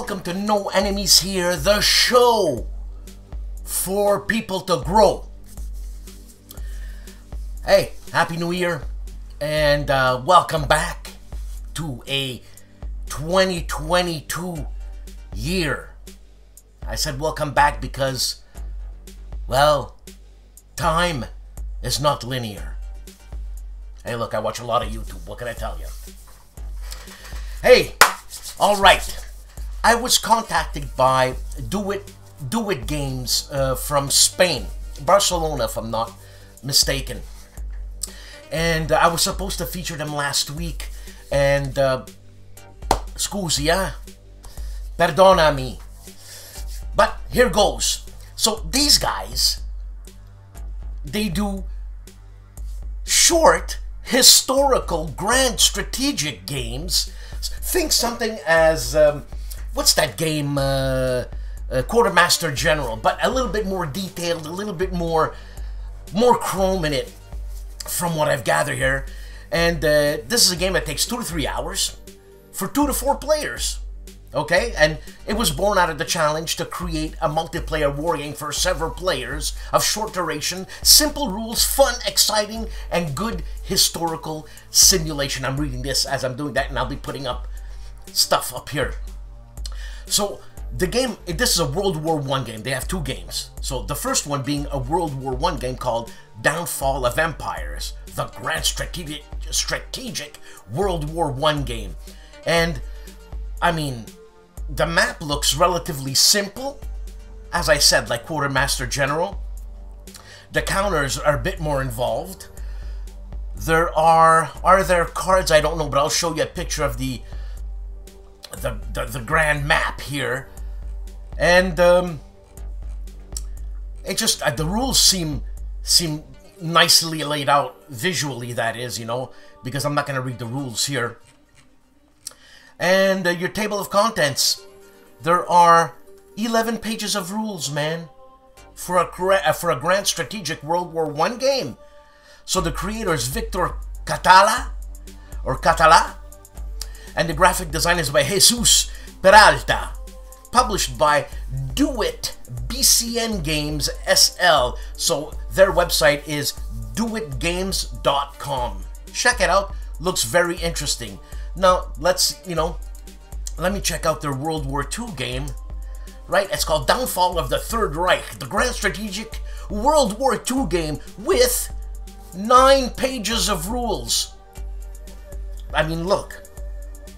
welcome to No Enemies Here, the show for people to grow. Hey, Happy New Year, and welcome back to a 2022 year. I said welcome back because, well, time is not linear. Hey, look, I watch a lot of YouTube. What can I tell you? Hey, all right. I was contacted by Do It Games from Spain, Barcelona, if I'm not mistaken. And I was supposed to feature them last week. And scusi, perdonami. But here goes. So these guys, they do short, historical, grand strategic games. Think something as, what's that game, Quartermaster General, but a little bit more detailed, a little bit more chrome in it, from what I've gathered here. And this is a game that takes 2 to 3 hours for 2 to 4 players. Okay, and it was born out of the challenge to create a multiplayer war game for several players of short duration, simple rules, fun, exciting, and good historical simulation. I'm reading this as I'm doing that, and I'll be putting up stuff up here. So the game, this is a World War I game. They have 2 games. So the first one being a World War I game called Downfall of Empires, the grand strategic World War I game. And I mean, the map looks relatively simple, as I said, like Quartermaster General. The counters are a bit more involved. Are there cards? I don't know, but I'll show you a picture of the grand map here. And it just the rules seem nicely laid out visually, that is, you know, because I'm not going to read the rules here. And your table of contents, there are 11 pages of rules, man, for a grand strategic World War I game. So the creator is Victor Catala, and the graphic design is by Jesus Peralta, published by Do It BCN Games SL. So their website is doitgames.com. Check it out. Looks very interesting. Now, let me check out their World War II game, right? It's called Downfall of the Third Reich, the grand strategic World War II game with 9 pages of rules. I mean, look,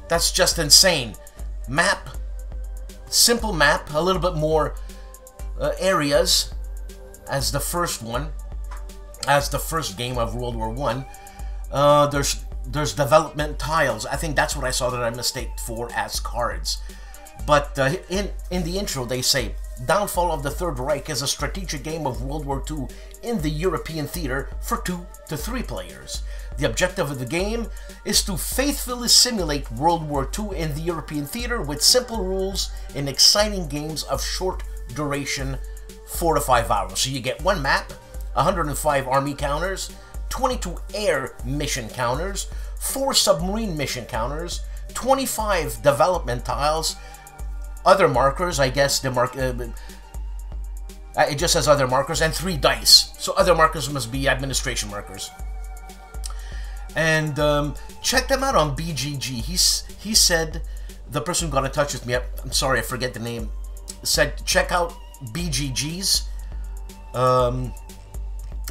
that's just insane. Map, simple map, a little bit more areas as the first one, as the first game of World War I. There's development tiles. I think that's what I saw that I mistaked for as cards. But in the intro they say, Downfall of the Third Reich is a strategic game of World War II in the European theater for 2 to 3 players. The objective of the game is to faithfully simulate World War II in the European theater with simple rules in exciting games of short duration, 4 to 5 hours. So you get 1 map, 105 army counters, 22 air mission counters, 4 submarine mission counters, 25 development tiles, other markers, I guess it just says other markers, and 3 dice. So other markers must be administration markers. And check them out on BGG. He said, the person who got in touch with me, I'm sorry, I forget the name, said check out BGG's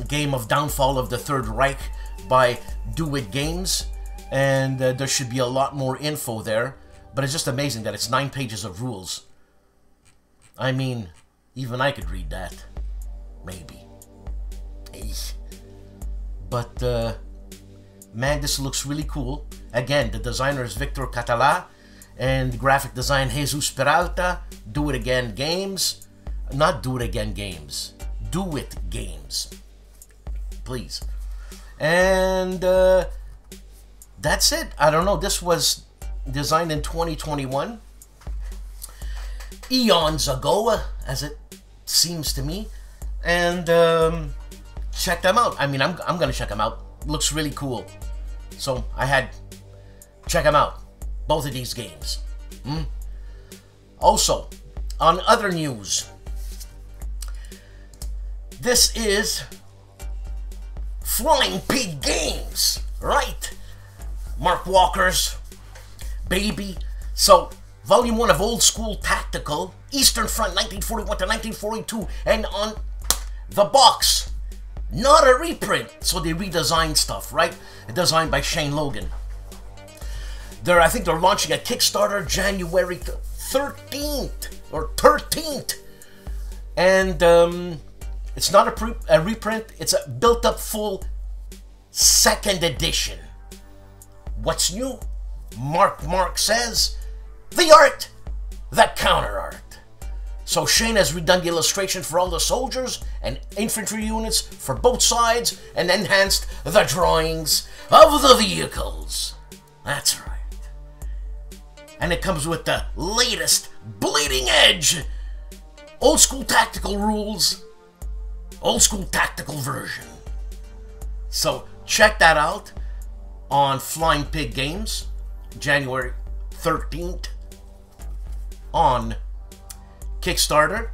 game of Downfall of the Third Reich by Do It Games, and there should be a lot more info there, but it's just amazing that it's 9 pages of rules. I mean, even I could read that, maybe. But man, this looks really cool. Again, the designer is Victor Catala, and graphic design Jesus Peralta. Do It Again Games, not Do It Again Games, Do It Games, please. And that's it. I don't know, this was designed in 2021, eons ago, as it seems to me. And check them out. I mean, I'm gonna check them out. Looks really cool. So I had check them out, both of these games. Also, on other news, this is Flying Pig Games, right? Mark Walker's baby. So, Volume 1 of Old School Tactical, Eastern Front 1941 to 1942, and on the box, not a reprint, so they redesigned stuff, right? Designed by Shane Logan. I think they're launching a Kickstarter January 13th, or 13th, and it's not a reprint, it's a built-up full second edition. What's new? Mark says, the art, the counter art. So Shane has redone the illustration for all the soldiers and infantry units for both sides and enhanced the drawings of the vehicles. That's right. And it comes with the latest bleeding edge Old School Tactical rules, Old School Tactical version. So check that out on Flying Pig Games, January 13th on Kickstarter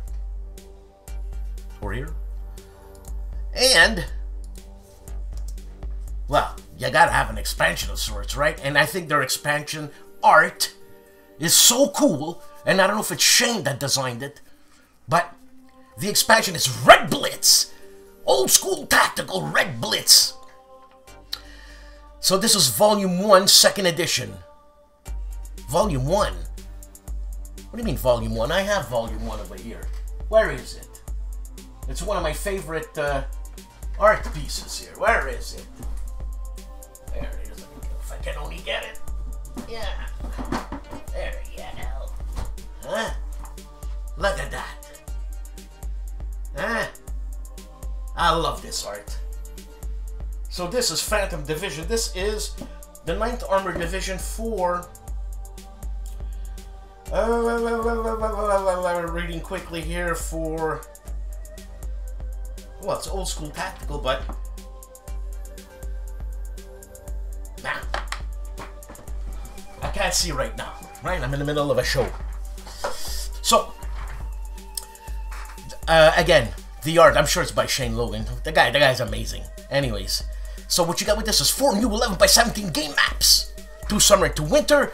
or here. And, well, you gotta have an expansion of sorts, right? And I think their expansion art is so cool, and I don't know if it's Shane that designed it, but the expansion is Red Blitz, Old School Tactical Red Blitz. So this is Volume 1, Second Edition. Volume 1? What do you mean Volume 1? I have Volume 1 over here. Where is it? It's one of my favorite art pieces here. Where is it? There it is. If I can only get it. Yeah. There you go. Huh? Look at that. Huh? I love this art. So this is Phantom Division. This is the 9th Armored Division for... reading quickly here for... Well, it's Old School Tactical, but... Nah. I can't see right now, right? I'm in the middle of a show. So, again, the art, I'm sure it's by Shane Logan. The guy's amazing. Anyways, so what you got with this is 4 new 11x17 game maps. 2 summer and 2 winter.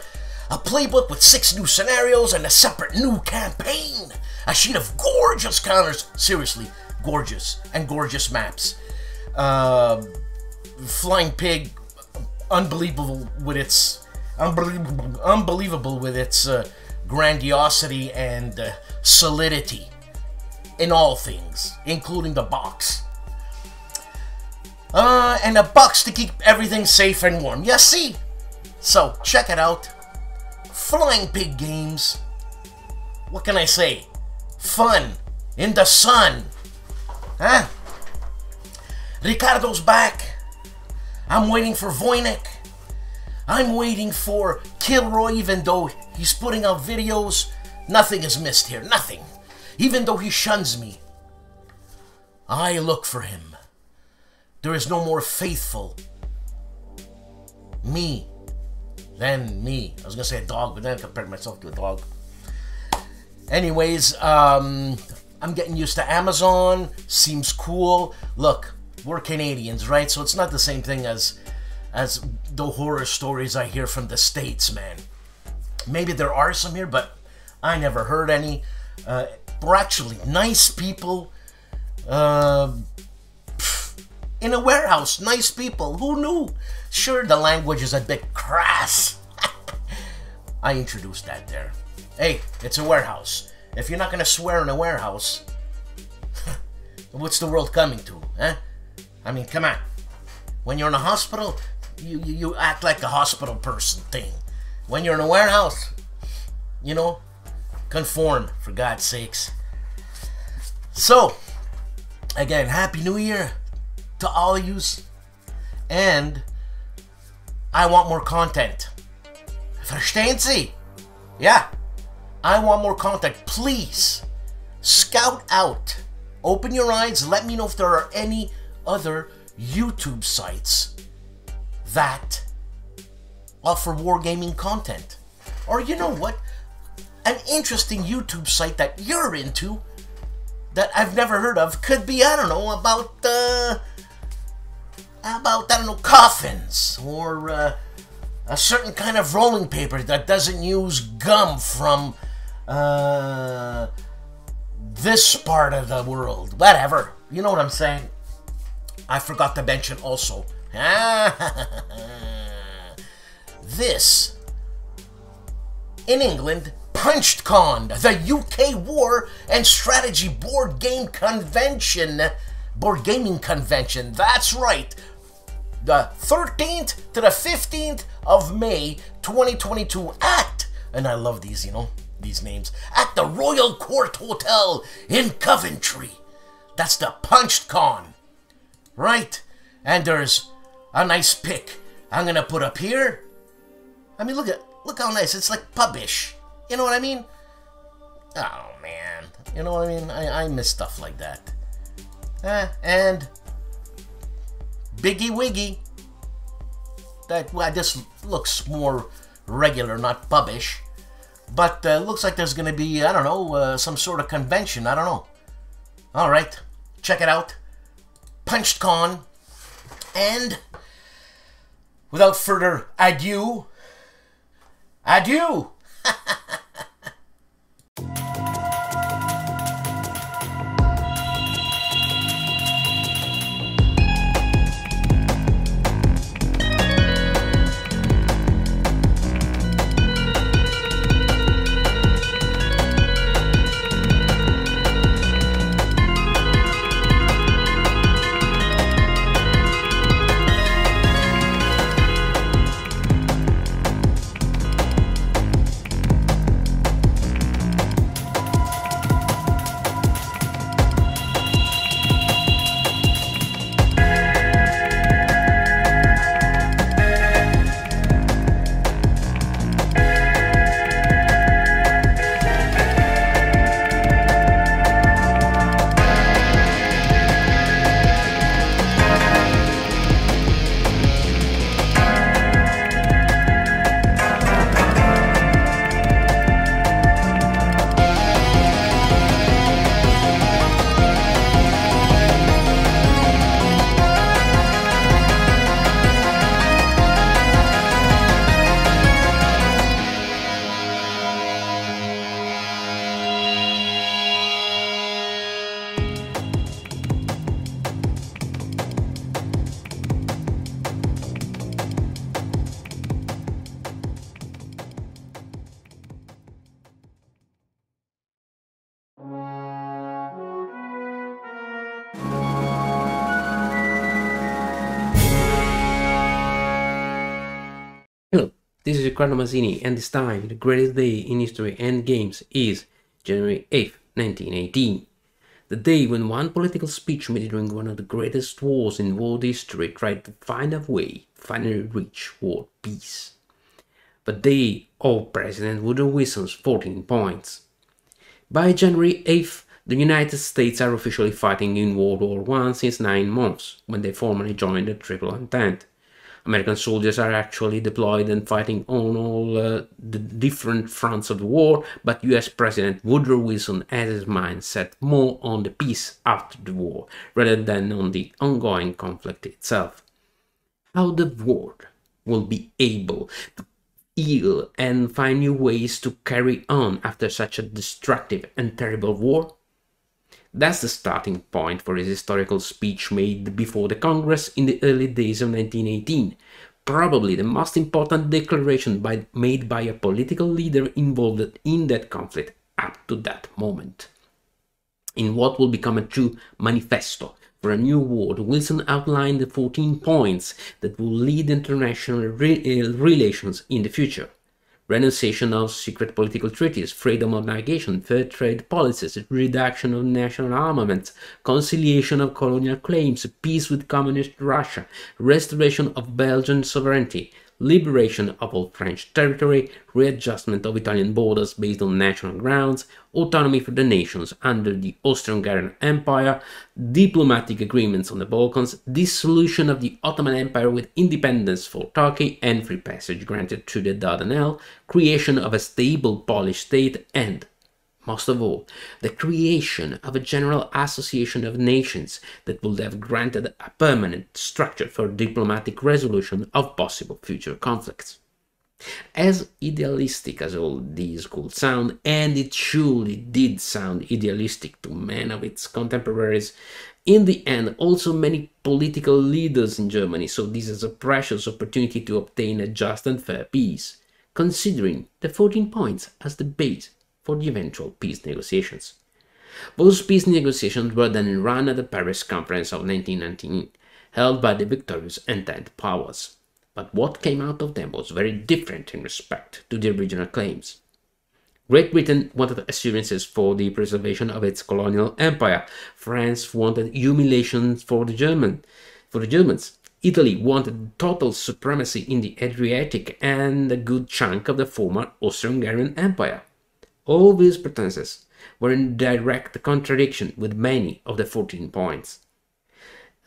A playbook with 6 new scenarios and a separate new campaign. A sheet of gorgeous counters. Seriously, gorgeous. And gorgeous maps. Flying Pig, unbelievable with its... Unbelievable with its grandiosity and solidity. In all things, including the box. And a box to keep everything safe and warm. You see? So, check it out. Flying Pig Games. What can I say? Fun. In the sun. Huh? Ricardo's back. I'm waiting for Wojennik. I'm waiting for KilRoy, even though he's putting out videos. Nothing is missed here. Nothing. Even though he shuns me, I look for him. There is no more faithful me than me. I was gonna say a dog, but then I compared myself to a dog. Anyways, I'm getting used to Amazon. Seems cool. Look, we're Canadians, right? So it's not the same thing as the horror stories I hear from the States, man. Maybe there are some here, but I never heard any. We're actually nice people. In a warehouse, nice people. Who knew? Sure, the language is a bit crass. I introduced that there. Hey, it's a warehouse. If you're not gonna swear in a warehouse, what's the world coming to, huh? I mean, come on. When you're in a hospital, you act like a hospital person thing. When you're in a warehouse, you know, conform, for God's sakes. So, again, Happy New Year to all of yous. And I want more content. Verstehen Sie? Yeah. I want more content. Please, scout out. Open your eyes. Let me know if there are any other YouTube sites that offer wargaming content. Or you know what? an interesting YouTube site that you're into that I've never heard of. Could be, I don't know, about I don't know, coffins, or a certain kind of rolling paper that doesn't use gum from this part of the world. Whatever. You know what I'm saying? I forgot to mention also. This, in England, PunchedCon, the UK War and Strategy Board Gaming Convention. That's right. The 13th to the 15th of May 2022 at, and I love these, you know, these names, at the Royal Court Hotel in Coventry. That's the PunchedCon, right? And there's a nice pic I'm gonna put up here. I mean, look how nice. It's like pubbish. You know what I mean? Oh man, you know what I mean? I miss stuff like that. And Biggie Wiggy. That, well, this looks more regular, not pubbish. But looks like there's gonna be, I don't know, some sort of convention. I don't know. All right, check it out. PunchedCon. And without further ado, adieu. Hello, this is Riccardo Masini, and this time the greatest day in history and games is January 8th, 1918. The day when one political speech made during one of the greatest wars in world history tried to find a way to finally reach world peace. The day of President Woodrow Wilson's 14 points. By January 8th, the United States are officially fighting in World War I since 9 months, when they formally joined the Triple Entente. American soldiers are actually deployed and fighting on all the different fronts of the war, but US President Woodrow Wilson has his mind set more on the peace after the war, rather than on the ongoing conflict itself. How the world will be able to heal and find new ways to carry on after such a destructive and terrible war? That's the starting point for his historical speech made before the Congress in the early days of 1918, probably the most important declaration made by a political leader involved in that conflict up to that moment. In what will become a true manifesto for a new world, Wilson outlined the 14 points that will lead international relations in the future. Renunciation of secret political treaties, freedom of navigation, fair trade policies, reduction of national armaments, conciliation of colonial claims, peace with communist Russia, restoration of Belgian sovereignty, liberation of all French territory, readjustment of Italian borders based on national grounds, autonomy for the nations under the Austro-Hungarian Empire, diplomatic agreements on the Balkans, dissolution of the Ottoman Empire with independence for Turkey and free passage granted to the Dardanelles, creation of a stable Polish state, and, most of all, the creation of a general association of nations that would have granted a permanent structure for diplomatic resolution of possible future conflicts. As idealistic as all these could sound, and it surely did sound idealistic to many of its contemporaries, in the end also many political leaders in Germany saw this as a precious opportunity to obtain a just and fair peace, considering the 14 points as the base for the eventual peace negotiations. Those peace negotiations were then run at the Paris Conference of 1919, held by the victorious Entente powers. But what came out of them was very different in respect to the original claims. Great Britain wanted assurances for the preservation of its colonial empire. France wanted humiliation for the Germans. Italy wanted total supremacy in the Adriatic and a good chunk of the former Austro-Hungarian Empire. All these pretenses were in direct contradiction with many of the 14 points.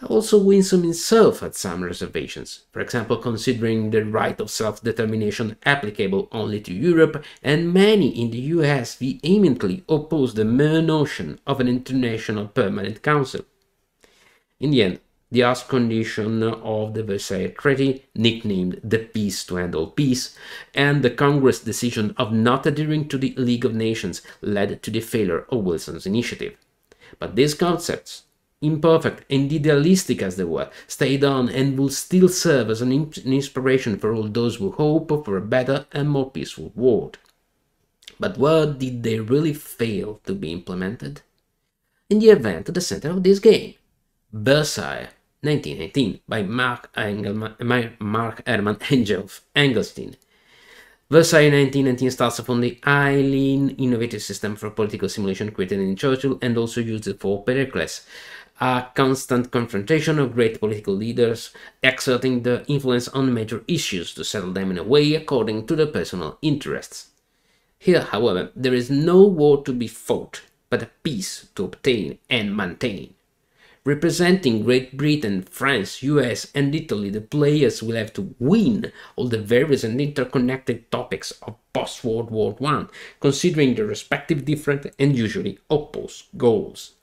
Also, Winsome himself had some reservations, for example considering the right of self-determination applicable only to Europe, and many in the US vehemently opposed the mere notion of an international permanent council. In the end, the last condition of the Versailles Treaty, nicknamed the Peace to End All Peace, and the Congress decision of not adhering to the League of Nations led to the failure of Wilson's initiative. But these concepts, imperfect and idealistic as they were, stayed on and will still serve as an inspiration for all those who hope for a better and more peaceful world. But where did they really fail to be implemented? In the event at the center of this game, Versailles, 1918, by Mark Herman Engelstein. Versailles 1919 starts upon the highly innovative system for political simulation created in Churchill and also used for Pericles, a constant confrontation of great political leaders, exerting their influence on major issues to settle them in a way according to their personal interests. Here, however, there is no war to be fought, but a peace to obtain and maintain. Representing Great Britain, France, US and Italy, the players will have to win all the various and interconnected topics of post-World War I, considering their respective different and usually opposed goals.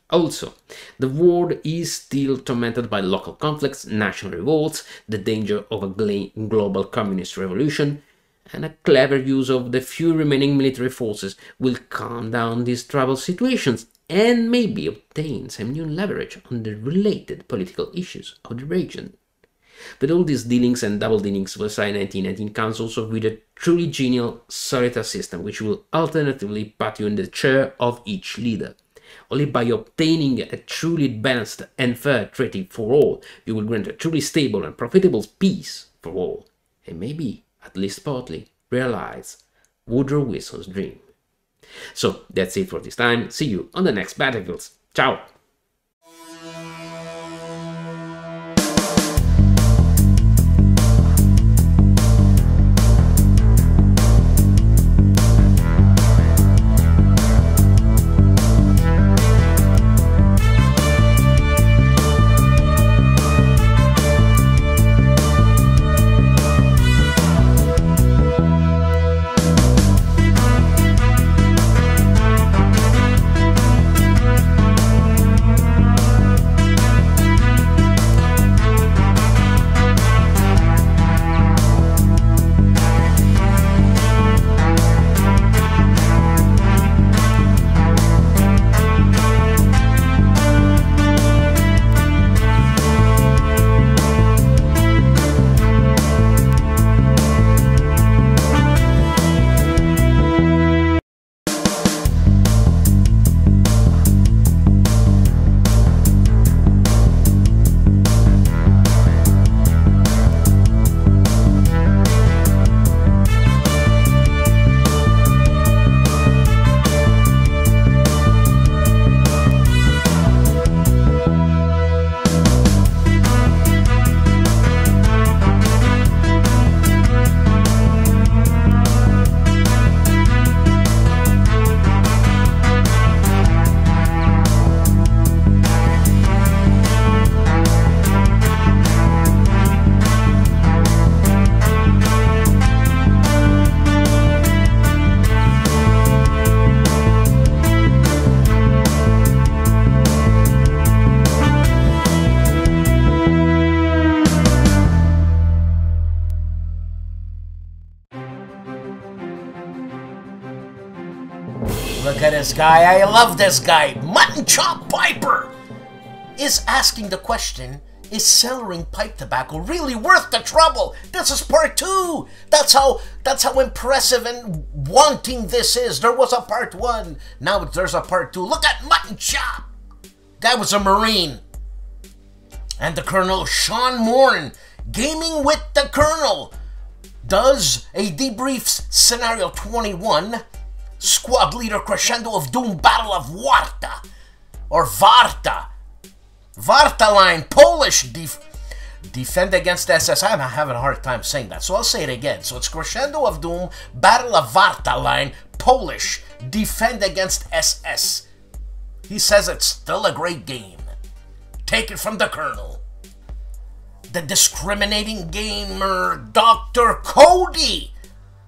Also, the world is still tormented by local conflicts, national revolts, the danger of a global communist revolution, and a clever use of the few remaining military forces will calm down these troubled situations and maybe obtain some new leverage on the related political issues of the region. With all these dealings and double dealings, Versailles 1919 comes also with a truly genial solitaire system which will alternatively put you in the chair of each leader. Only by obtaining a truly balanced and fair treaty for all, you will grant a truly stable and profitable peace for all, and maybe, at least partly, realize Woodrow Wilson's dream. So, that's it for this time. See you on the next battlefields. Ciao! Look at this guy. I love this guy. Mutton Chop Piper is asking the question, is cellaring pipe tobacco really worth the trouble? This is part 2. That's how impressive and wanting this is. There was a part 1. Now there's a part 2. Look at Mutton Chop. Guy was a Marine. And the Colonel, Sean Morn, gaming with the Colonel, does a debrief scenario 21, squad leader crescendo of doom, battle of Warta, or Warta. Warta line, Polish defend against SS. I'm having a hard time saying that, so I'll say it again. So it's crescendo of doom, battle of Warta line, Polish, defend against SS. He says it's still a great game. Take it from the Colonel. The discriminating gamer, Dr. Cody.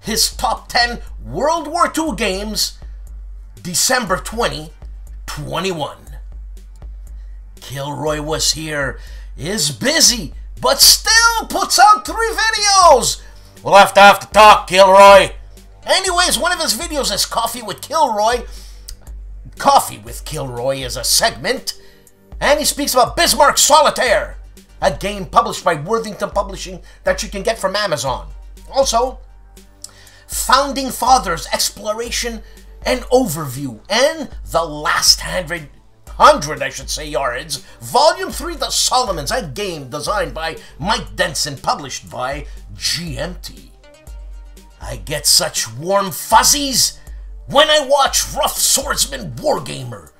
His top 10 World War II games, December 2021. KilRoyWasHere is busy, but still puts out 3 videos. We'll have to talk, Kilroy. Anyways, one of his videos is Coffee with Kilroy. Coffee with Kilroy is a segment, and he speaks about Bismarck Solitaire, a game published by Worthington Publishing that you can get from Amazon. Also, Founding Fathers Exploration and Overview, and The Last 100 yards, Volume 3, The Solomons, a game designed by Mike Denson, published by GMT. I get such warm fuzzies when I watch Rough Swordsman Wargamer.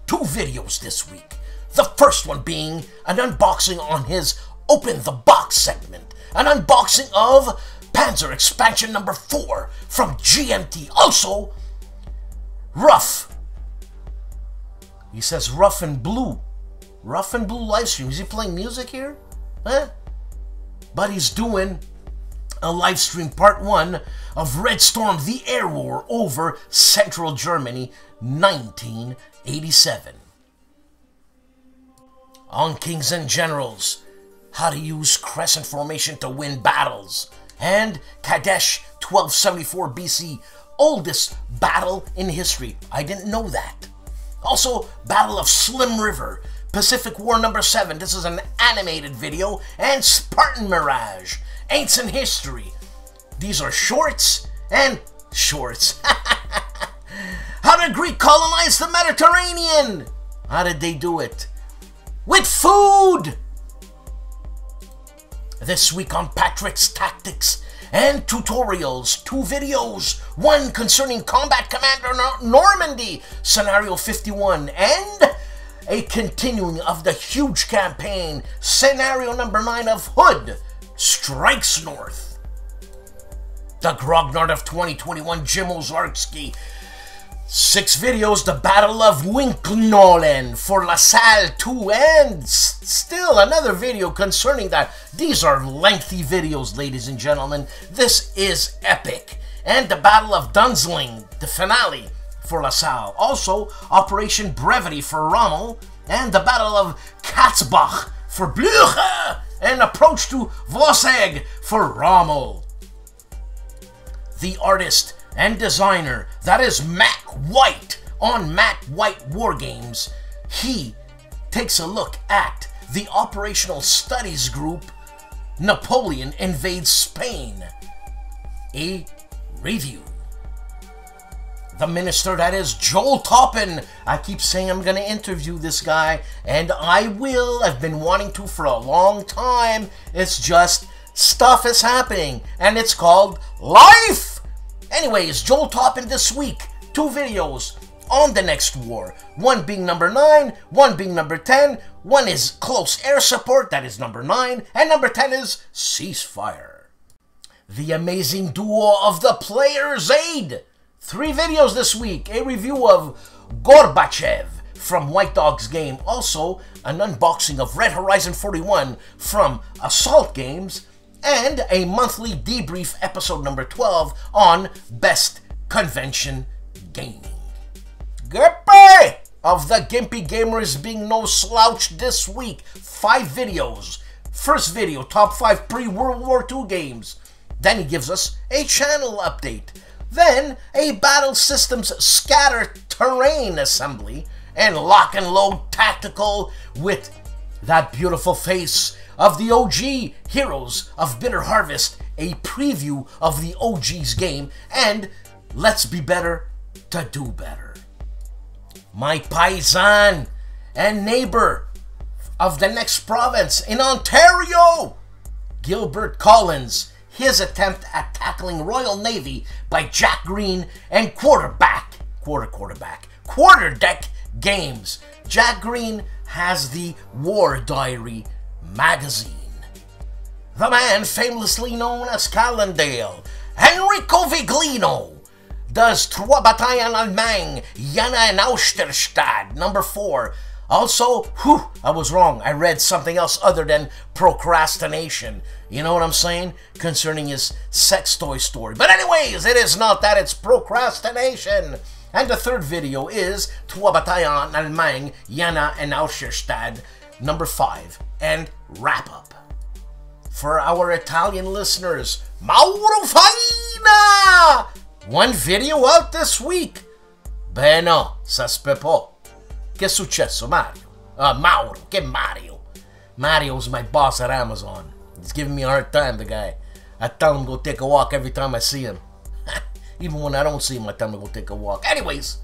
2 videos this week. The first one being an unboxing on his Open the Box segment. An unboxing of Panzer Expansion number 4 from GMT. Also, Rough. He says Rough and Blue. Rough and Blue livestream. Is he playing music here? Huh? But he's doing a livestream part 1 of Red Storm, the Air War over Central Germany, 1987. On Kings and Generals, how to use crescent formation to win battles. And Kadesh 1274 BC, oldest battle in history. I didn't know that. Also, Battle of Slim River, Pacific War number 7. This is an animated video. And Spartan Mirage, Ancient History. These are shorts and shorts. How did Greek colonize the Mediterranean? How did they do it? With food! This week on Patrick's Tactics and Tutorials, 2 videos, one concerning Combat Commander Normandy, Scenario 51, and a continuing of the huge campaign, Scenario number 9 of Hood Strikes North. The Grognard of 2021, Jim Ozarski. 6 videos, the Battle of Winknolen for LaSalle 2, and still another video concerning that. These are lengthy videos, ladies and gentlemen. This is epic. And the Battle of Dunsling, the finale for LaSalle. Also, Operation Brevity for Rommel, and the Battle of Katzbach for Blücher, and Approach to Voseg for Rommel. The artist and designer, that is Matt White, on Matt White Wargames. He takes a look at the Operational Studies Group, Napoleon Invades Spain. A review. The minister, that is Joel Toppin. I keep saying I'm gonna interview this guy, and I will. I've been wanting to for a long time. It's just stuff is happening, and it's called life. Anyways, Joel Toppin this week, 2 videos on the next war. One being number 9, one being number 10. One is Close Air Support, that is number 9, and number 10 is Ceasefire. The amazing duo of the Player's Aid. 3 videos this week. A review of Gorbachev from White Dog's game. Also, an unboxing of Red Horizon 41 from Assault Games. And a monthly debrief episode number 12 on Best Convention Gaming. GIMPY of the GIMPY Gamers being no slouch this week. 5 videos. First video, top 5 pre-World War II games. Then he gives us a channel update. Then a battle systems scatter terrain assembly and lock and load tactical with that beautiful face of the OG Heroes of Bitter Harvest, a preview of the OG's game, and let's be better to do better. My paisan and neighbor of the next province in Ontario, Gilbert Collins, his attempt at tackling Royal Navy by Jack Green and Quarterdeck Games. Jack Green has the War Diary magazine. The man famously known as Calandale, Enrico Viglino, does Trois Batailles en Allemagne, Jena and Austerstadt, number 4. Also, I was wrong. I read something else other than procrastination. You know what I'm saying? Concerning his sex toy story. But anyways, it is not that, it's procrastination. And the third video is Trois Batailles en Allemagne, Jena and Austerstadt, number 5. And wrap up. For our Italian listeners, Mauro Faina! One video out this week. Beh no, s'aspepò. Che è successo, Mario? Mauro, che Mario? Mario's my boss at Amazon. He's giving me a hard time, the guy. I tell him to go take a walk every time I see him. Even when I don't see him, I tell him to go take a walk. Anyways,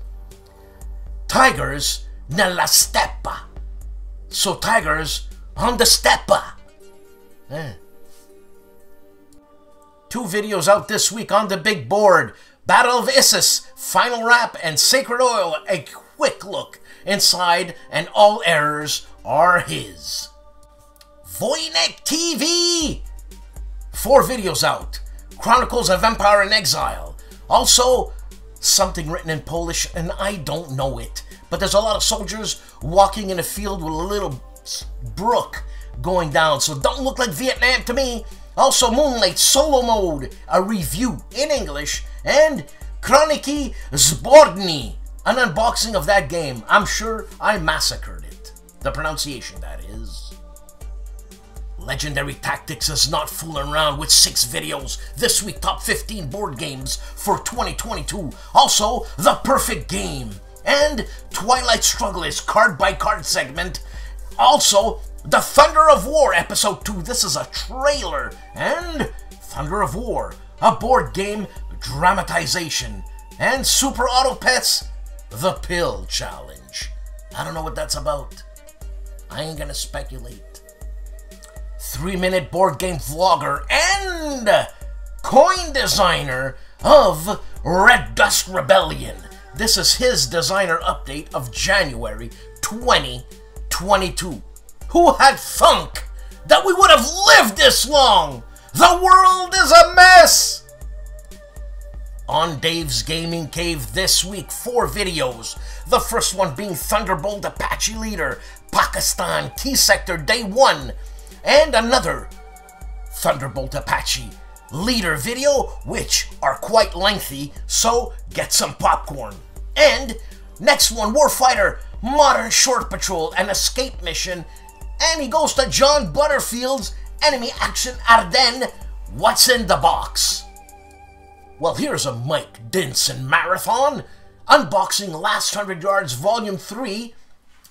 tigers nella steppa. So tigers on the steppa. 2 videos out this week on the big board. Battle of Issus, Final Wrap, and Sacred Oil. A quick look inside, and all errors are his. Wojennik TV! 4 videos out. Chronicles of Empire in Exile. Also, something written in Polish, and I don't know it. But there's a lot of soldiers walking in a field with a little brook going down, so don't look like Vietnam to me. Also, Moonlight Solo Mode, a review in English, and Kroniki Zborni, an unboxing of that game. I'm sure I massacred it. The pronunciation, that is. Legendary Tactics is not fooling around with 6 videos. This week, top 15 board games for 2022. Also, The Perfect Game. And Twilight Strugglers card-by-card segment. Also, The Thunder of War Episode 2. This is a trailer. And Thunder of War, a board game dramatization. And Super Auto Pets, The Pill Challenge. I don't know what that's about. I ain't gonna speculate. 3-minute board game vlogger and coin designer of Red Dust Rebellion. This is his designer update of January 2022. Who had thunk that we would have lived this long? The world is a mess! On Dave's Gaming Cave this week, 4 videos. The first one being Thunderbolt Apache Leader, Pakistan Key Sector Day 1. And another Thunderbolt Apache Leader video, which are quite lengthy, so get some popcorn. And next one, Warfighter, Modern Short Patrol, an escape mission. And he goes to John Butterfield's Enemy Action Ardennes, What's in the Box? Well, here's a Mike Dinson marathon, unboxing Last 100 Yards Volume 3,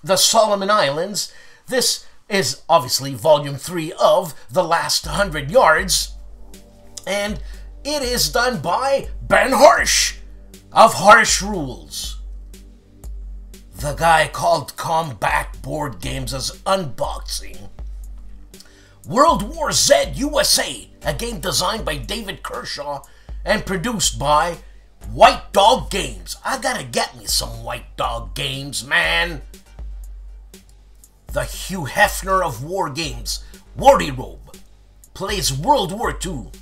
The Solomon Islands. This is obviously Volume 3 of The Last 100 Yards, and it is done by Ben Harsh of Harsh Rules. The guy called Combat Board Games is unboxing World War Z USA, a game designed by David Kershaw and produced by White Dog Games. I gotta get me some White Dog Games, man. The Hugh Hefner of war games, Warty Robe, plays World War II.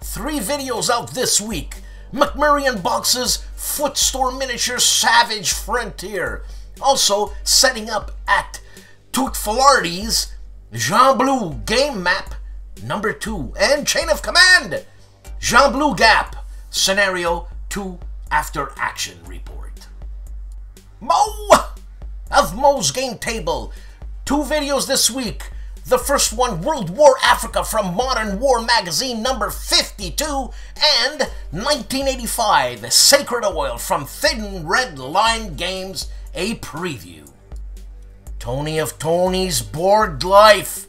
3 videos out this week. McMurray unboxes Footstore Miniature Savage Frontier. Also, setting up at Toot Filardi's Jean Bleu Game Map number 2. And Chain of Command, Jean Bleu Gap, Scenario 2 After Action Report. Mo! Of Mo's Game Table. 2 videos this week. The first one, World War Africa from Modern War Magazine number 52, and 1985, Sacred Oil from Thin Red Line Games, a preview. Tony of Tony's Board Life.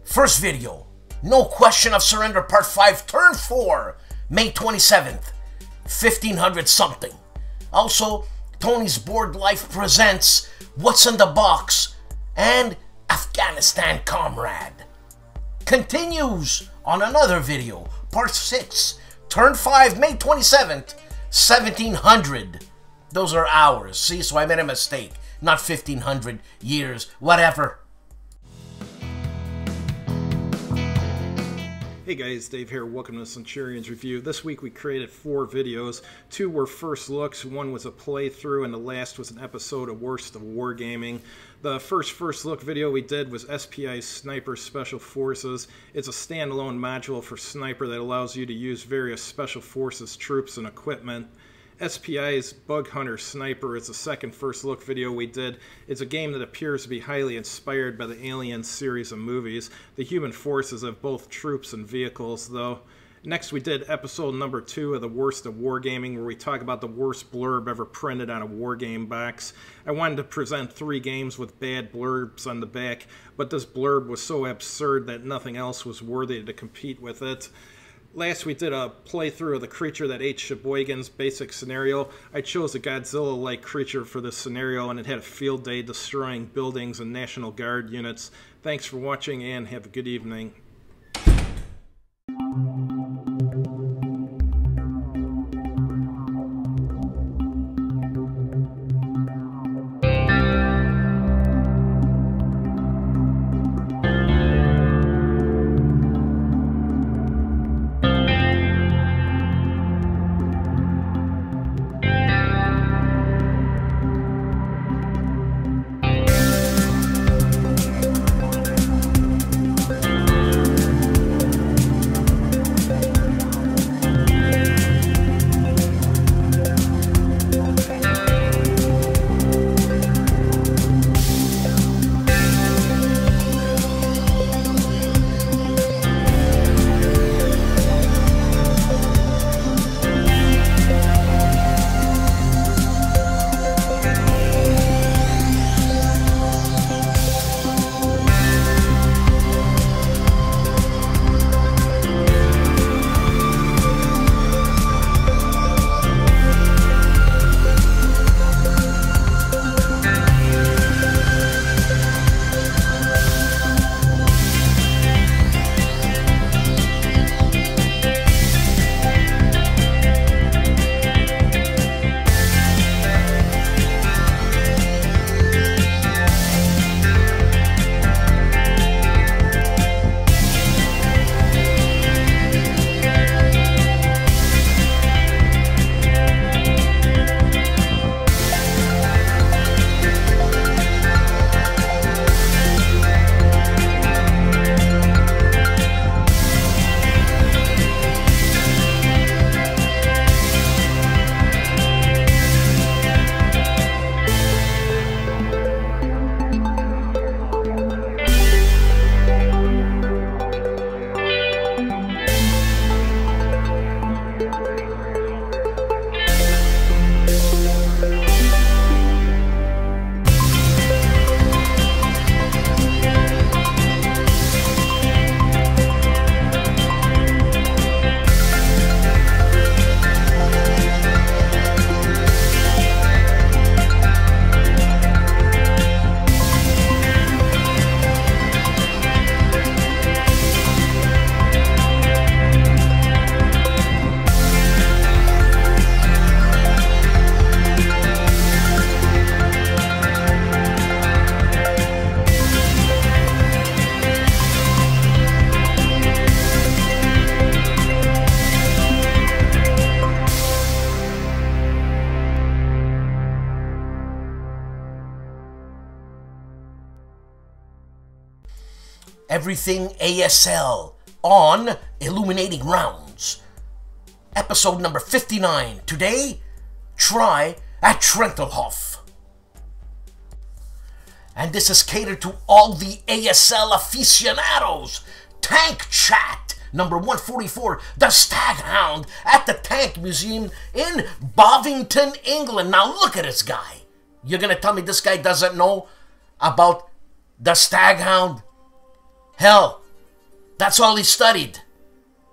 First video, No Question of Surrender Part 5, Turn 4, May 27th, 1500 something. Also, Tony's Board Life presents What's in the Box and Afghanistan Comrade. Continues on another video, Part 6, Turn 5, May 27th, 1700. Those are hours, see, so I made a mistake. Not 1500 years, whatever. Hey guys, Dave here, welcome to Centurion's Review. This week we created 4 videos. 2 were first looks, 1 was a playthrough, and the last was an episode of Worst of Wargaming. The first look video we did was SPI's Sniper Special Forces. It's a standalone module for Sniper that allows you to use various Special Forces troops and equipment. SPI's Bug Hunter Sniper is the second first look video we did. It's a game that appears to be highly inspired by the Alien series of movies. The human forces have both troops and vehicles, though. Next we did episode number 2 of the Worst of Wargaming, where we talk about the worst blurb ever printed on a wargame box. I wanted to present 3 games with bad blurbs on the back, but this blurb was so absurd that nothing else was worthy to compete with it. Last we did a playthrough of the Creature That Ate Sheboygan's basic scenario. I chose a Godzilla-like creature for this scenario, and it had a field day destroying buildings and National Guard units. Thanks for watching and have a good evening. Everything ASL on Illuminating Rounds. Episode number 59. Today, try at Trentelhof. And this is catered to all the ASL aficionados. Tank Chat, number 144, the Staghound at the Tank Museum in Bovington, England. Now look at this guy. You're gonna tell me this guy doesn't know about the Staghound? Hell, that's all he studied.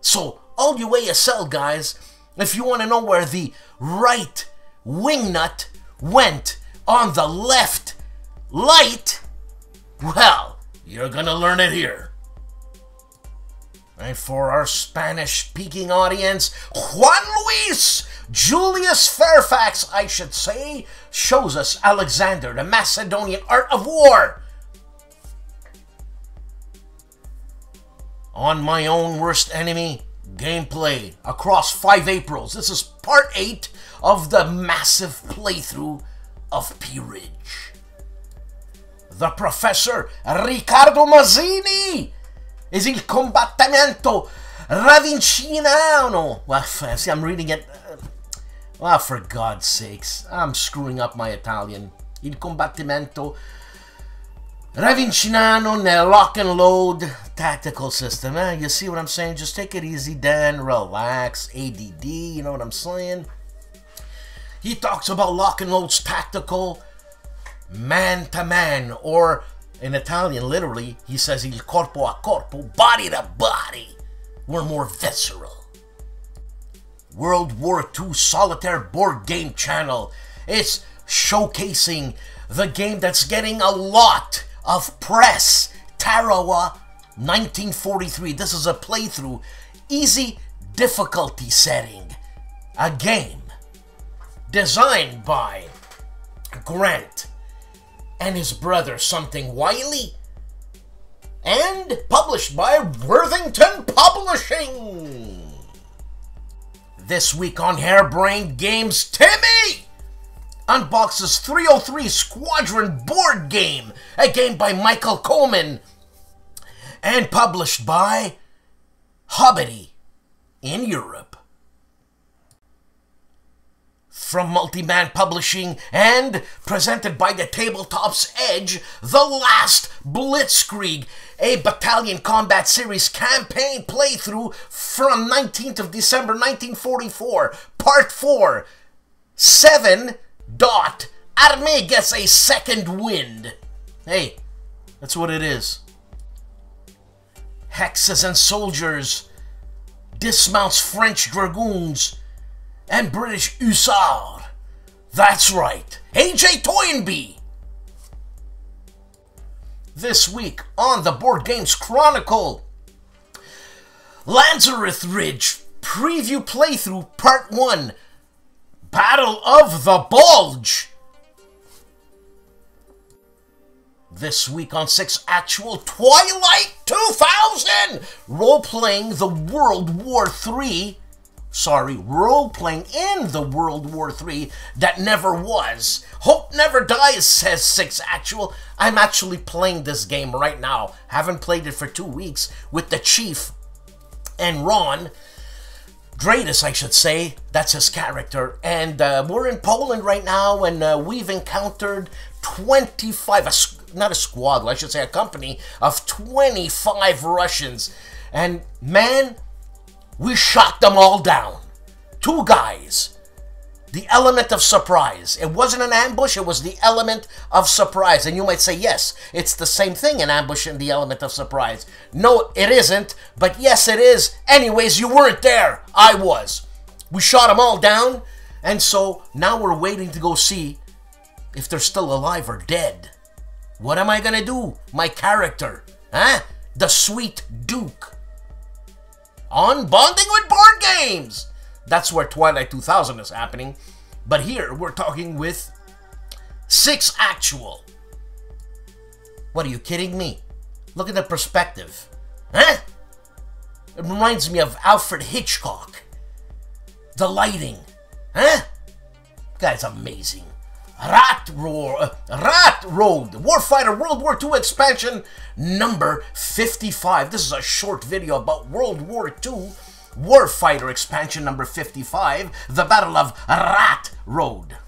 So, all you ASL guys, if you want to know where the right wingnut went on the left light, well, you're gonna learn it here. And for our Spanish-speaking audience, Juan Luis Julius Fairfax, I should say, shows us Alexander, the Macedonian art of war. On My Own Worst Enemy gameplay across 5 Aprils. This is part 8 of the massive playthrough of Peerage. The Professor Riccardo Mazzini is il combattimento ravvicinano. Well, see, I'm reading it. Well, for God's sakes, I'm screwing up my Italian. Il combattimento ravvicinano nel lock and load tactical system. You see what I'm saying? Just take it easy, Dan. Relax. ADD, you know what I'm saying? He talks about lock and load's tactical man-to-man, or in Italian, literally, he says il corpo a corpo, body to body. We're more visceral. World War II Solitaire Board Game Channel is showcasing the game that's getting a lot of press. Tarawa 1943. This is a playthrough, easy difficulty setting. A game designed by Grant and his brother Something Wiley, and published by Worthington Publishing. This week on Harebrained Games, Timmy unboxes 303 Squadron board game, a game by Michael Coleman, and published by Hobbity in Europe. From Multiman Publishing and presented by the Tabletop's Edge, The Last Blitzkrieg, a Battalion Combat Series campaign playthrough from 19th of December 1944, Part 4, 7. Armée gets a second wind. Hey, that's what it is. Hexes and Soldiers dismounts French Dragoons and British Hussars. That's right, AJ Toynbee. This week on the Board Games Chronicle, Lazarus Ridge Preview Playthrough Part 1, Battle of the Bulge. This week on 6 Actual, Twilight 2000, role-playing the World War III. Role-playing in the World War III that never was. Hope never dies, says 6 Actual. I'm actually playing this game right now. Haven't played it for 2 weeks with the Chief and Ron. Dratus, I should say. That's his character. And we're in Poland right now, and we've encountered 25, not a squad, I should say a company of 25 Russians. And man, we shot them all down. 2 guys. The element of surprise. It wasn't an ambush, it was the element of surprise. And you might say, yes, it's the same thing, an ambush and the element of surprise. No, it isn't, but yes, it is. Anyways, you weren't there. I was. We shot them all down, and so now we're waiting to go see if they're still alive or dead. What am I gonna do? My character, huh? The Sweet Duke. On Bonding with Board Games. That's where Twilight 2000 is happening. But here, we're talking with 6 Actual. What, are you kidding me? Look at the perspective. Huh? It reminds me of Alfred Hitchcock. The lighting. Huh? Guy's amazing. Rat Road, Warfighter World War II expansion number 55. This is a short video about World War II Warfighter expansion number 55, the Battle of Rat Road.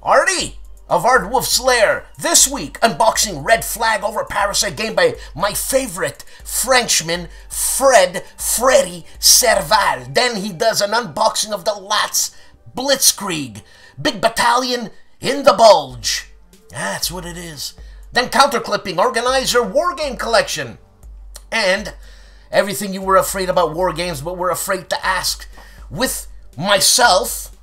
Artie, of ARDWULF'S Lair. This week, unboxing Red Flag over Parasite, game by my favorite Frenchman, Freddy Serval. Then he does an unboxing of the Lats Blitzkrieg. Big Battalion in the Bulge. That's what it is. Then Counterclipping Organizer Wargame Collection. And everything you were afraid about war games but were afraid to ask, with myself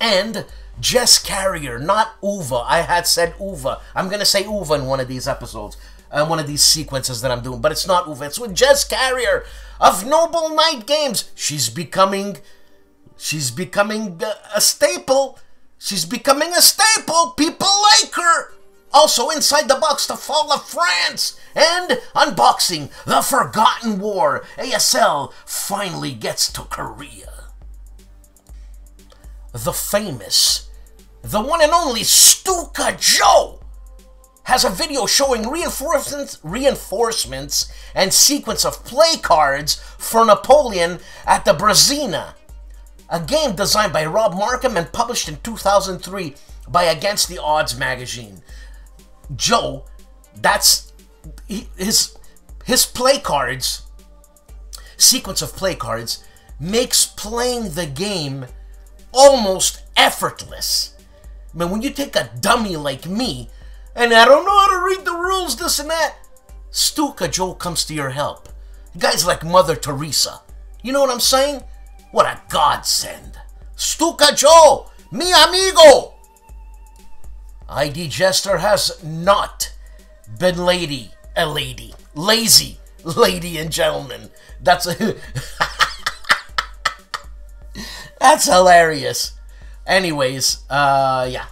and Jess Carrier, not Uva. I had said Uva. I'm going to say Uva in one of these episodes, one of these sequences that I'm doing, but it's not Uva. It's with Jess Carrier of Noble Knight Games. She's becoming a staple. She's becoming a staple. People like her. Also, Inside the Box, The Fall of France, and unboxing The Forgotten War. ASL finally gets to Korea. The famous, the one and only STUKAJOE has a video showing reinforcements and sequence of play cards for Napoleon at the Brezina, a game designed by Rob Markham and published in 2003 by Against the Odds magazine. Joe, that's his play cards, sequence of play cards, makes playing the game almost effortless. I mean, when you take a dummy like me, and I don't know how to read the rules, this and that, STUKAJOE comes to your help. Guys like Mother Teresa. You know what I'm saying? What a godsend. STUKAJOE, mi amigo! ID Jester has not been lazy, lady and gentlemen. That's that's hilarious. Anyways, yeah.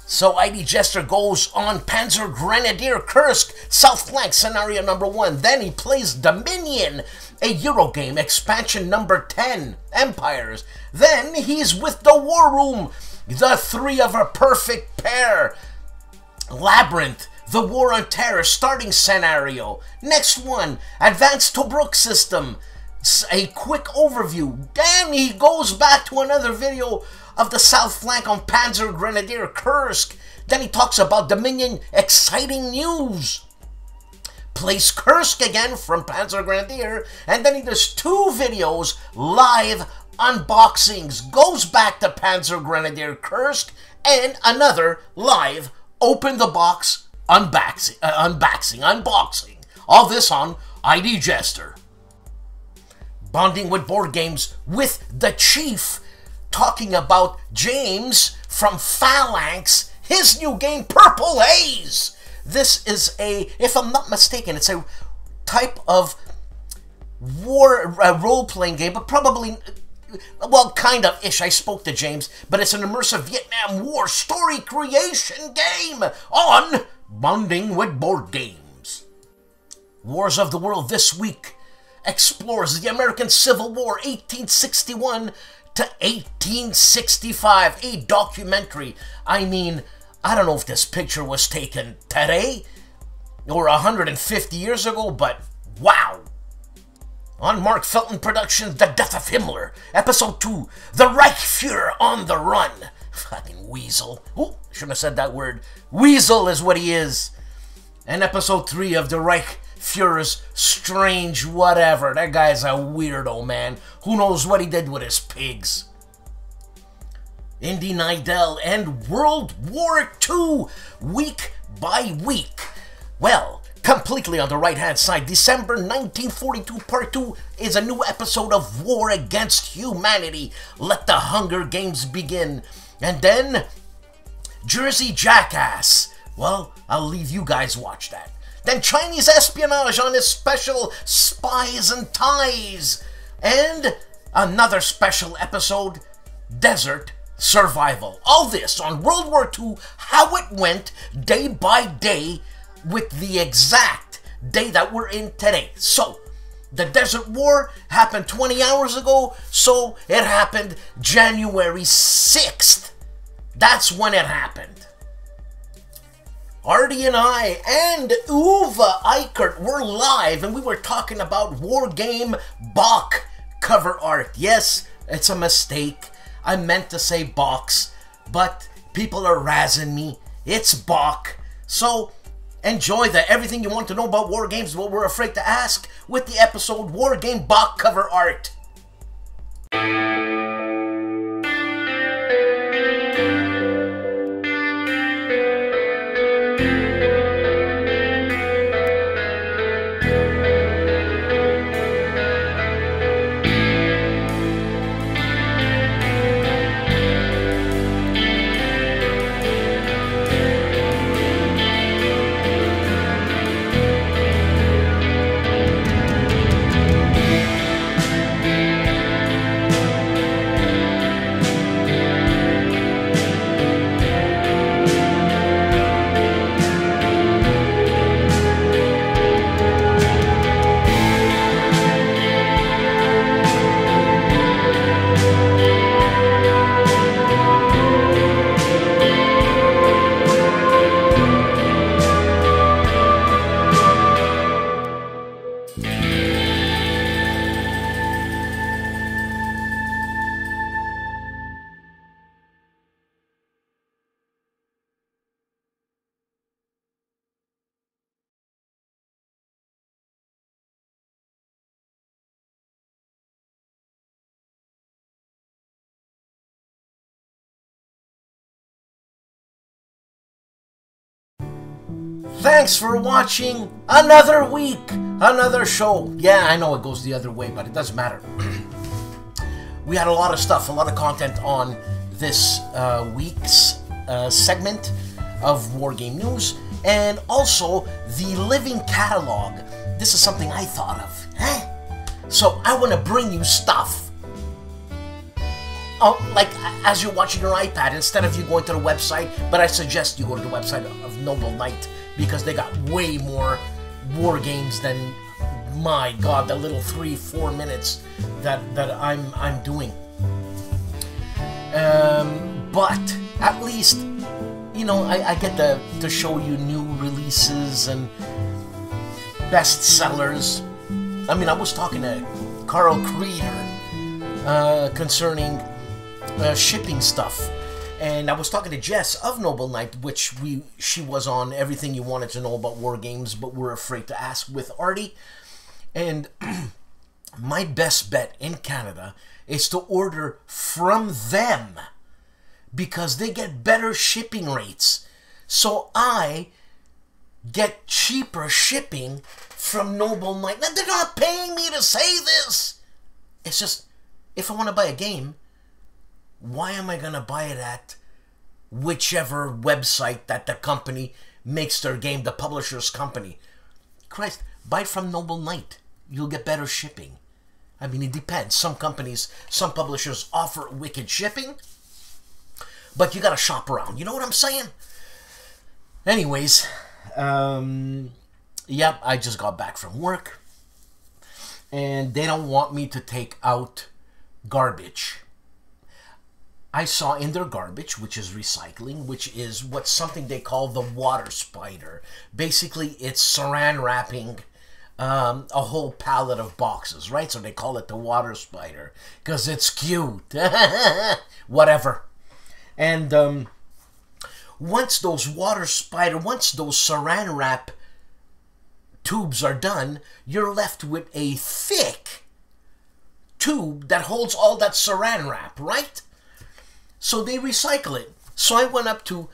So ID Jester goes on Panzer Grenadier Kursk, South Flank scenario number 1. Then he plays Dominion, a Eurogame expansion number 10, Empires. Then he's with the War Room, the three of a perfect pair. Labyrinth, the War on Terror starting scenario. Next one, Advanced Tobruk System. A quick overview. Then he goes back to another video of the South Flank on Panzer Grenadier Kursk. Then he talks about Dominion exciting news. Plays Kursk again from Panzer Grenadier. And then he does 2 videos, live unboxings. Goes back to Panzer Grenadier Kursk. And another live open the box unboxing. All this on ID Jester. Bonding with board games with the Chief, talking about James from Phalanx, his new game Purple Haze. This is a, if I'm not mistaken, it's a type of war role-playing game, but probably, well, kind of ish. I spoke to James, but it's an immersive Vietnam War story creation game on Bonding with Board Games. Wars of the World this week explores the American Civil War 1861 to 1865, a documentary. I mean, I don't know if this picture was taken today or 150 years ago, but wow. On Mark Felton Productions, The Death of Himmler, Episode 2, The Reich Führer on the Run. Fucking weasel. Oh, shouldn't have said that word. Weasel is what he is. And Episode 3 of The Reich Führer's strange whatever. That guy's a weirdo, man. Who knows what he did with his pigs. Indy Nidell and World War II, week by week. Well, completely on the right-hand side, December 1942 Part 2 is a new episode of War Against Humanity. Let the Hunger Games begin. And then, Jersey Jackass. Well, I'll leave you guys watch that. Then Chinese espionage on his special Spies and Ties. And another special episode, Desert Survival. All this on World War II, how it went day by day with the exact day that we're in today. So, the Desert War happened 20 hours ago, so it happened January 6th. That's when it happened. Artie and I and Uwe Eichert were live, and we were talking about War Game Bach cover art. Yes, it's a mistake. I meant to say box, but People are razzing me. It's Bach. So enjoy the everything you want to know about war games, what we're afraid to ask, with the episode War Game Bach cover art. Thanks for watching another week, another show. Yeah, I know it goes the other way, but it doesn't matter. We had a lot of stuff, a lot of content on this week's segment of War Game News, and also the living catalog. This is something I thought of. So I want to bring you stuff. Like as you're watching your iPad, instead of you going to the website, but I suggest you go to the website of Noble Knight, because they got way more war games than, my God, the little 3-4 minutes that I'm doing. But at least, you know, I get to show you new releases and bestsellers. I mean, I was talking to Carl Creeder concerning shipping stuff. And I was talking to Jess of Noble Knight, which she was on Everything You Wanted to Know About War Games, but we're afraid to ask with Artie. And my best bet in Canada is to order from them, because they get better shipping rates. So I get cheaper shipping from Noble Knight. Now, they're not paying me to say this. It's just, if I want to buy a game, why am I going to buy it at whichever website that the company makes their game, the publisher's company? Christ, buy it from Noble Knight. You'll get better shipping. I mean, it depends. Some companies, some publishers offer wicked shipping, but you got to shop around. You know what I'm saying? Anyways, yep, I just got back from work, and they don't want me to take out garbage. I saw in their garbage, which is recycling, which is what's something they call the water spider. Basically, it's saran wrapping a whole pallet of boxes, right? So they call it the water spider because it's cute. Whatever. And once those saran wrap tubes are done, you're left with a thick tube that holds all that saran wrap, right? So they recycle it. So I went up to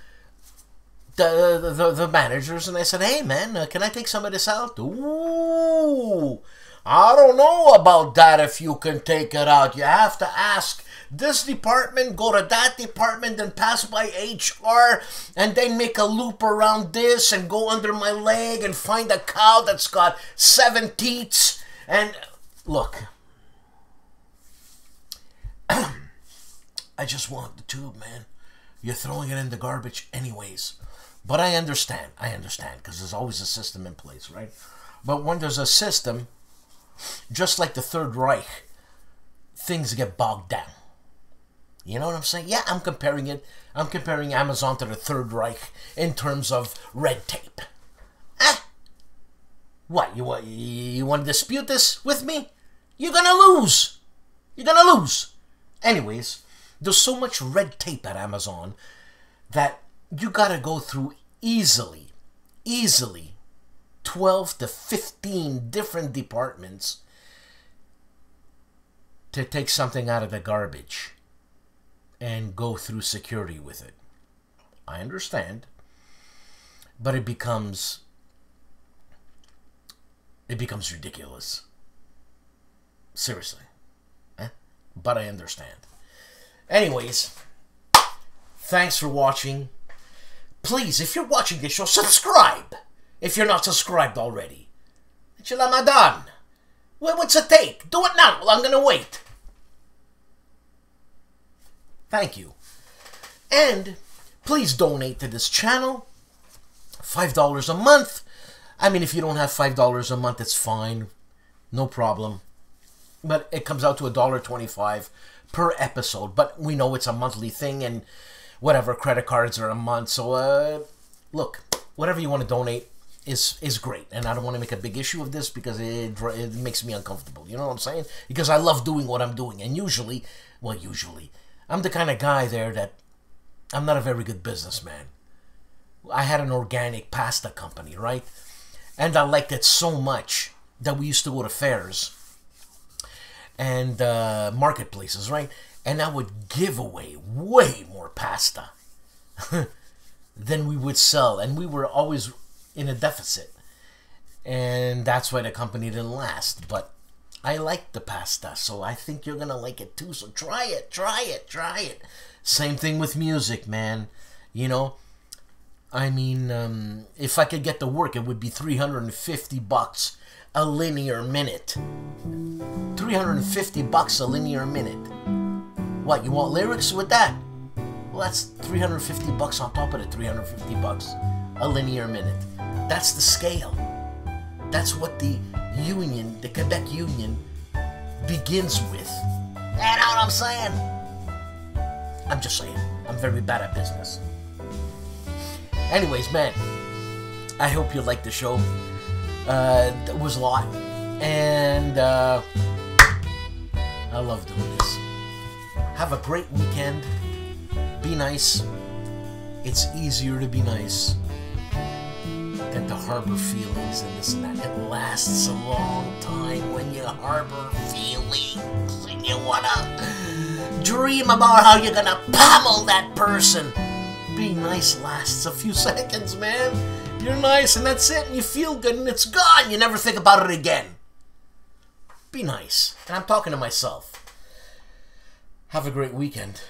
the managers and I said, hey man, can I take some of this out? Ooh, I don't know about that, if you can take it out. You have to ask this department, go to that department, then pass by HR, and then make a loop around this and go under my leg and find a cow that's got 7 teats. And look, I just want the tube, man. You're throwing it in the garbage anyways. But I understand, because there's always a system in place, right? But when there's a system, just like the Third Reich, things get bogged down. You know what I'm saying? Yeah, I'm comparing Amazon to the Third Reich in terms of red tape. What, you want to dispute this with me? You're gonna lose. You're gonna lose. Anyways, there's so much red tape at Amazon that you gotta go through easily 12 to 15 different departments to take something out of the garbage and go through security with it. I understand, but it becomes ridiculous. Seriously. But I understand. Anyways, thanks for watching. Please, if you're watching this show, subscribe! If you're not subscribed already. Ramadan. What's it take? Do it now. Well, I'm going to wait. Thank you. And please donate to this channel. $5 a month. I mean, if you don't have $5 a month, it's fine. No problem. But it comes out to $1.25 per episode. But we know it's a monthly thing, and whatever, credit cards are a month. So, look, whatever you want to donate is great. And I don't want to make a big issue of this because it makes me uncomfortable. You know what I'm saying? Because I love doing what I'm doing. And usually, I'm the kind of guy there that I'm not a very good businessman. I had an organic pasta company, right? And I liked it so much that we used to go to fairs and marketplaces, right? And I would give away way more pasta than we would sell. And we were always in a deficit. And that's why the company didn't last. But I like the pasta, so I think you're going to like it too. So try it, try it, try it. Same thing with music, man. You know, I mean, if I could get to work, it would be $350 a linear minute. $350 a linear minute. What, you want lyrics with that? Well, that's $350 on top of the $350 a linear minute. That's the scale. That's what the union, the Quebec Union, begins with. You know what I'm saying? I'm just saying. I'm very bad at business. Anyways, man, I hope you liked the show. It was a lot. And I love doing this. Have a great weekend. Be nice. It's easier to be nice than to harbor feelings and this and that. It lasts a long time when you harbor feelings and you wanna dream about how you're gonna pummel that person. Being nice lasts a few seconds, man. You're nice and that's it, and you feel good and it's gone. You never think about it again. Be nice. And I'm talking to myself. Have a great weekend.